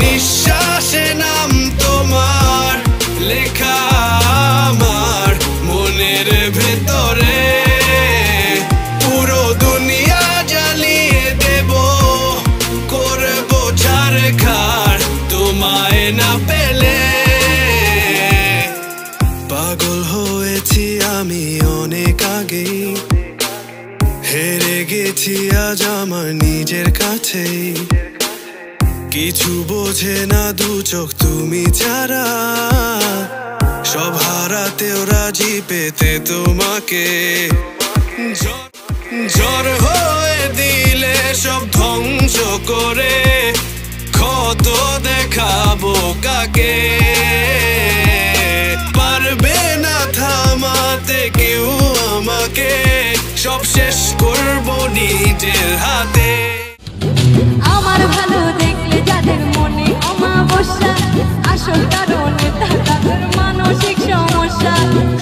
নিঃশ্বাসে নাম তোমার লেখা আমার মনের ভেতরে, পুরো দুনিয়া জ্বালিয়ে দেব, করব ছারখার তোমায় না পেলে। পাগল হয়েছি আমি অনেক আগেই, হেরে গেছি আজ আমার নিজের কাছেই। কিছু বোঝে না দু চোখ তুমি ছাড়া, সব হারাতেও রাজি পেতে তোমাকে। ঝড় হয়ে দিলে সব ধ্বংস করে, ক্ষত দেখাবো কাকে? পারবে না থামাতে কেউ আমাকে, সব শেষ করবো নিজের হাতে। আমার ভালো দেখলে যাদের মনে অমাবস্যা, আসল কারণে তাদের মানসিক সমস্যা।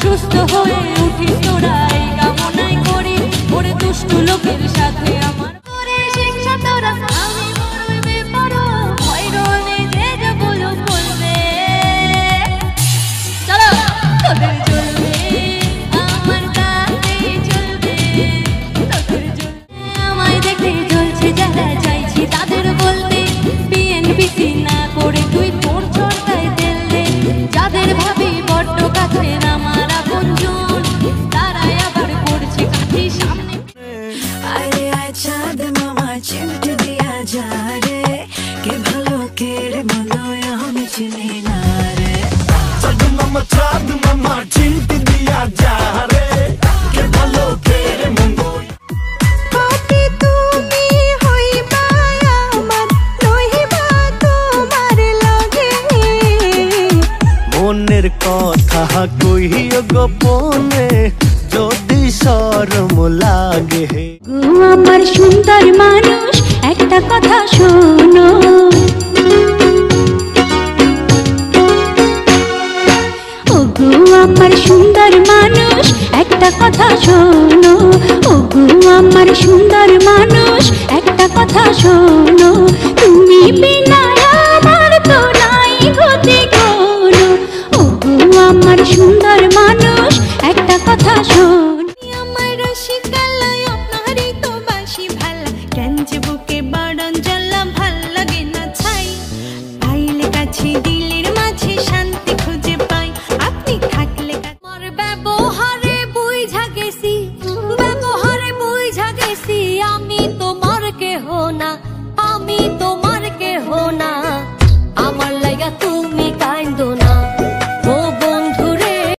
সুস্থ হয়ে উঠিস তোরা এই কামনাই করি, ওরে দুষ্টু লোকের সাথে আমার করে শিক্ষা তোরা। আমি বড়ই বেপরোয়া, ভয় রনে যে যা বলো বলবে, চলো তোদের চলবে আমার কাছেই চলবে, তোদের চলবে। আমায় দেখে জ্বলছে যারা, চাইছি তাদের বলতে, বিএনপিসি না করে তুই তোর চর্চায় তেল দে। যাদের ভাবি বড্ড কাছের আমার আপনজন, তারাই আবার করছে কাঠি সামনে। আরে আয় চাঁদ মামা চিমটে দিয়া যা রে, কে ভালো কে রে মন্দ আমি চিনি না রে। চাঁদ মামা চিমটে দিয়া যা রে, কে ভালো কে রে মন্দ। মনের কথা কইও গোপনে, যদি শরম লাগে। গো আমার সুন্দর মানুষ একটা কথা শোনো, ও গো আমার সুন্দর মানুষ একটা কথা শোনো, ও গো আমার সুন্দর মানুষ একটা কথা শোনো।